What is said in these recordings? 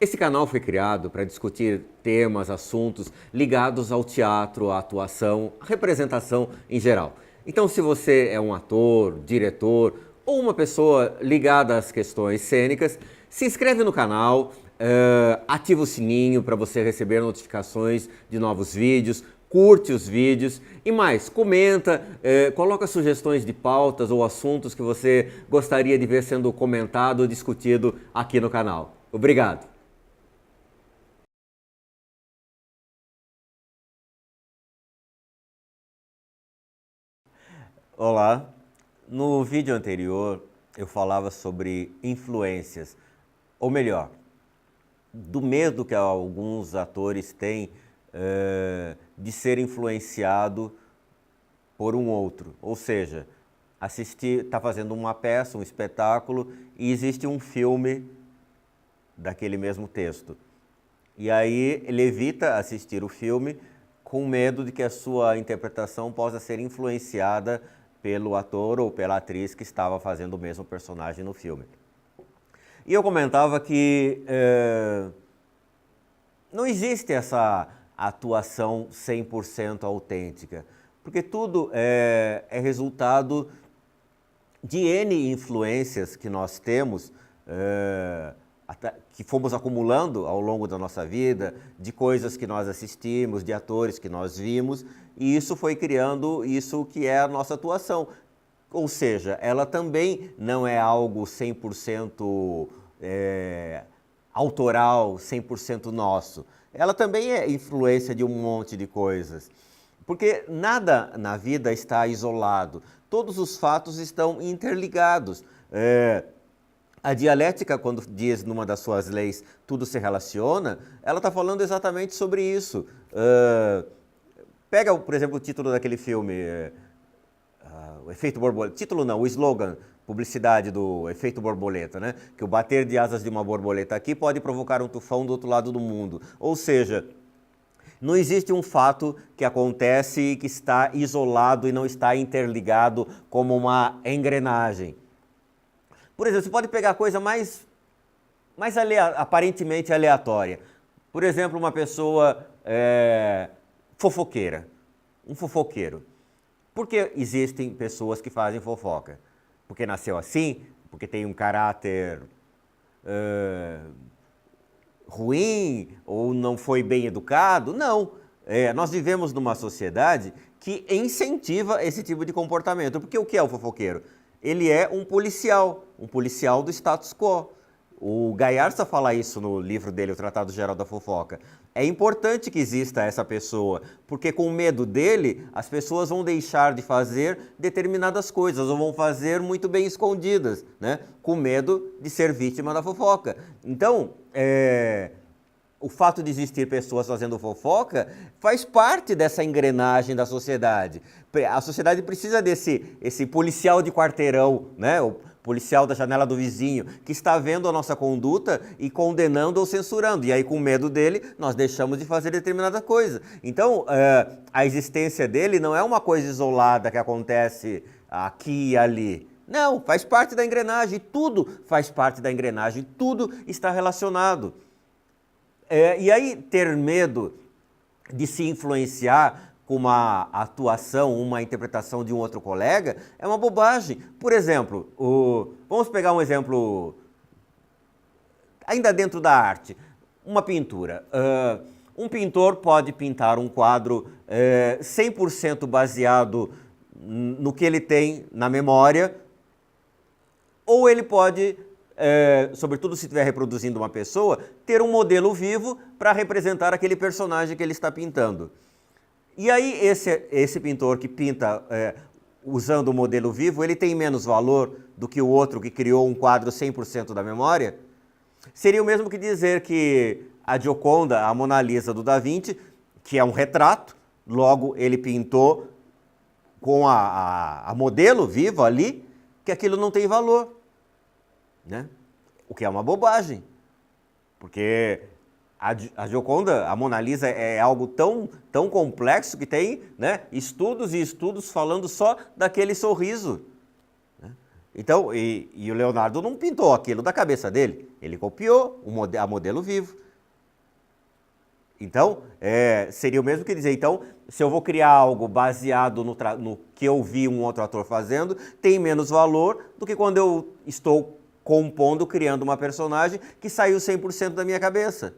Esse canal foi criado para discutir temas, assuntos ligados ao teatro, à atuação, à representação em geral. Então, se você é um ator, diretor ou uma pessoa ligada às questões cênicas, se inscreve no canal, ativa o sininho para você receber notificações de novos vídeos, curte os vídeos e mais, comenta, coloca sugestões de pautas ou assuntos que você gostaria de ver sendo comentado ou discutido aqui no canal. Obrigado! Olá, no vídeo anterior eu falava sobre influências, ou melhor, do medo que alguns atores têm de ser influenciado por um outro, ou seja, está fazendo uma peça, um espetáculo e existe um filme daquele mesmo texto. E aí ele evita assistir o filme com medo de que a sua interpretação possa ser influenciada pelo ator ou pela atriz que estava fazendo o mesmo personagem no filme. E eu comentava que não existe essa atuação 100% autêntica, porque tudo é resultado de N influências que nós temos, que fomos acumulando ao longo da nossa vida, de coisas que nós assistimos, de atores que nós vimos, e isso foi criando isso que é a nossa atuação. Ou seja, ela também não é algo 100% autoral, 100% nosso. Ela também é influência de um monte de coisas. Porque nada na vida está isolado, todos os fatos estão interligados. A dialética, quando diz numa das suas leis, tudo se relaciona, ela está falando exatamente sobre isso. Pega, por exemplo, o título daquele filme, o Efeito Borboleta. Título não, o slogan, publicidade do Efeito Borboleta, né? Que o bater de asas de uma borboleta aqui pode provocar um tufão do outro lado do mundo. Ou seja, não existe um fato que acontece e que está isolado e não está interligado como uma engrenagem. Por exemplo, você pode pegar a coisa mais aparentemente aleatória. Por exemplo, uma pessoa fofoqueira, um fofoqueiro. Por que existem pessoas que fazem fofoca? Porque nasceu assim? Porque tem um caráter ruim ou não foi bem educado? Não. Nós vivemos numa sociedade que incentiva esse tipo de comportamento. Porque o que é o fofoqueiro? Ele é um policial do status quo. O Gaiarsa fala isso no livro dele, o Tratado Geral da Fofoca. É importante que exista essa pessoa, porque com medo dele, as pessoas vão deixar de fazer determinadas coisas, ou vão fazer muito bem escondidas, né? Com medo de ser vítima da fofoca. Então, o fato de existir pessoas fazendo fofoca faz parte dessa engrenagem da sociedade. A sociedade precisa esse policial de quarteirão, né? O policial da janela do vizinho, que está vendo a nossa conduta e condenando ou censurando. E aí, com medo dele, nós deixamos de fazer determinada coisa. Então, a existência dele não é uma coisa isolada que acontece aqui e ali. Não, faz parte da engrenagem, tudo faz parte da engrenagem, tudo está relacionado. E aí, ter medo de se influenciar com uma atuação, uma interpretação de um outro colega, é uma bobagem. Por exemplo, vamos pegar um exemplo, ainda dentro da arte, uma pintura. Um pintor pode pintar um quadro 100% baseado no que ele tem na memória, ou ele pode, sobretudo se estiver reproduzindo uma pessoa, ter um modelo vivo para representar aquele personagem que ele está pintando. E aí esse pintor que pinta usando o modelo vivo, ele tem menos valor do que o outro que criou um quadro 100% da memória? Seria o mesmo que dizer que a Gioconda, a Mona Lisa do Da Vinci, que é um retrato, logo ele pintou com a modelo viva ali, que aquilo não tem valor, né? O que é uma bobagem, porque A Gioconda, a Mona Lisa é algo tão complexo que tem, né, estudos e estudos falando só daquele sorriso. Então, e o Leonardo não pintou aquilo da cabeça dele, ele copiou a modelo vivo. Então, seria o mesmo que dizer, então, se eu vou criar algo baseado no que eu vi um outro ator fazendo, tem menos valor do que quando eu estou compondo, criando uma personagem que saiu 100% da minha cabeça.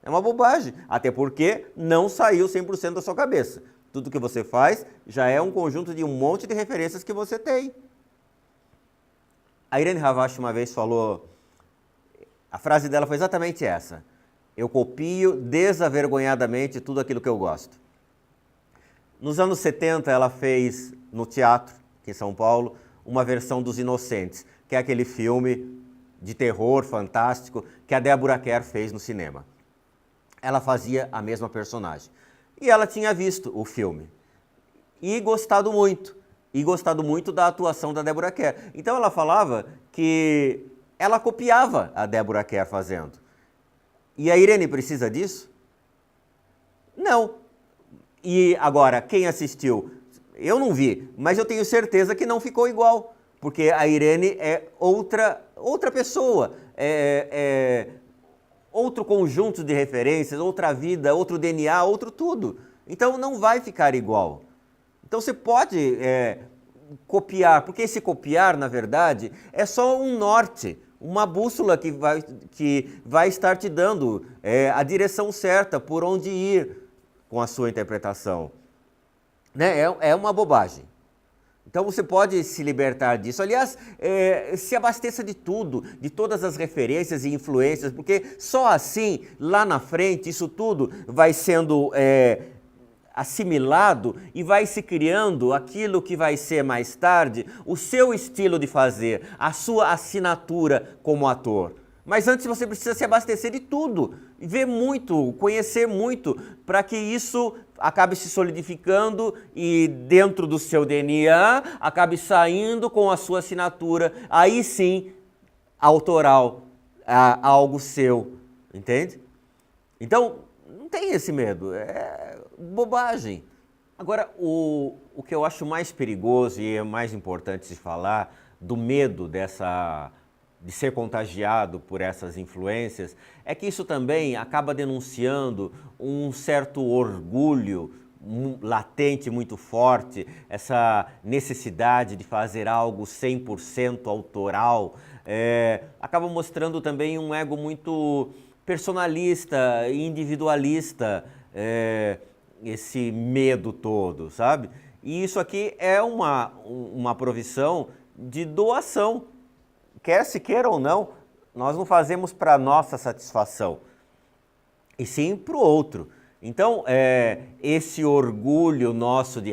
É uma bobagem, até porque não saiu 100% da sua cabeça. Tudo que você faz já é um conjunto de um monte de referências que você tem. A Irene Havashi uma vez falou, a frase dela foi exatamente essa: eu copio desavergonhadamente tudo aquilo que eu gosto. Nos anos 70 ela fez no teatro, aqui em São Paulo, uma versão dos Inocentes, que é aquele filme de terror fantástico que a Deborah Kerr fez no cinema. Ela fazia a mesma personagem. E ela tinha visto o filme e gostado muito da atuação da Deborah Kerr. Então ela falava que ela copiava a Deborah Kerr fazendo. E a Irene precisa disso? Não. E agora, quem assistiu? Eu não vi, mas eu tenho certeza que não ficou igual, porque a Irene é outra pessoa, outro conjunto de referências, outra vida, outro DNA, outro tudo. Então não vai ficar igual. Então você pode copiar, porque esse copiar, na verdade, é só um norte, uma bússola que vai estar te dando a direção certa, por onde ir com a sua interpretação. Né? É uma bobagem. Então você pode se libertar disso. Aliás, se abasteça de tudo, de todas as referências e influências, porque só assim, lá na frente, isso tudo vai sendo assimilado e vai se criando aquilo que vai ser mais tarde o seu estilo de fazer, a sua assinatura como ator. Mas antes você precisa se abastecer de tudo, ver muito, conhecer muito, para que isso acabe se solidificando e dentro do seu DNA acabe saindo com a sua assinatura, aí sim, autoral, algo seu, entende? Então, não tem esse medo, é bobagem. Agora, o que eu acho mais perigoso e é mais importante se falar do medo de ser contagiado por essas influências, é que isso também acaba denunciando um certo orgulho latente, muito forte, essa necessidade de fazer algo 100% autoral, acaba mostrando também um ego muito personalista, individualista, esse medo todo, sabe? E isso aqui é uma provisão de doação. Quer se queira ou não, nós não fazemos para nossa satisfação, e sim para o outro. Então, esse orgulho nosso de,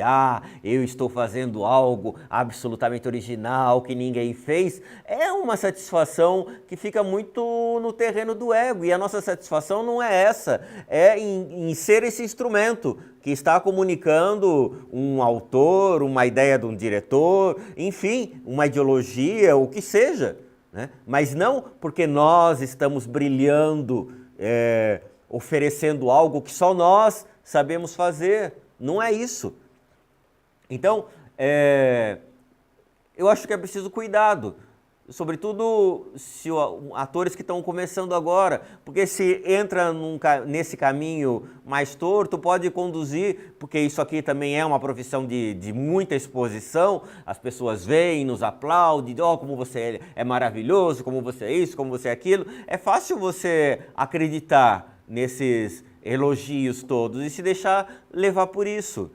eu estou fazendo algo absolutamente original, que ninguém fez, é uma satisfação que fica muito no terreno do ego, e a nossa satisfação não é essa, é em ser esse instrumento que está comunicando um autor, uma ideia de um diretor, enfim, uma ideologia, o que seja, né? Mas não porque nós estamos brilhando, oferecendo algo que só nós sabemos fazer. Não é isso. Então, eu acho que é preciso cuidado, sobretudo se atores que estão começando agora, porque se entra nesse caminho mais torto, pode conduzir, porque isso aqui também é uma profissão de muita exposição, as pessoas veem, nos aplaudem, como você é maravilhoso, como você é isso, como você é aquilo. É fácil você acreditar nesses elogios todos e se deixar levar por isso.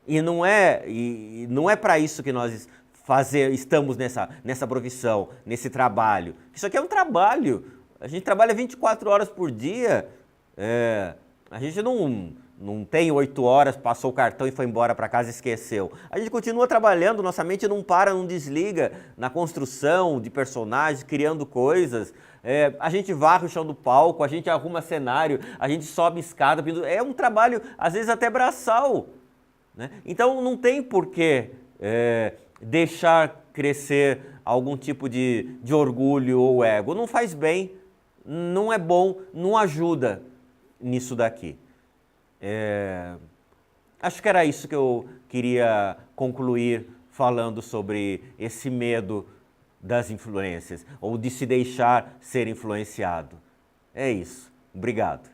E não é para isso que nós estamos nessa profissão, nesse trabalho. Isso aqui é um trabalho. A gente trabalha 24 horas por dia. A gente não tem 8 horas, passou o cartão e foi embora para casa e esqueceu. A gente continua trabalhando, nossa mente não para, não desliga na construção de personagens, criando coisas. A gente varre o chão do palco, a gente arruma cenário, a gente sobe escada. É um trabalho, às vezes até braçal, né? Então não tem porquê deixar crescer algum tipo de orgulho ou ego. Não faz bem, não é bom, não ajuda. nisso daqui. Acho que era isso que eu queria concluir falando sobre esse medo das influências, ou de se deixar ser influenciado. É isso. Obrigado.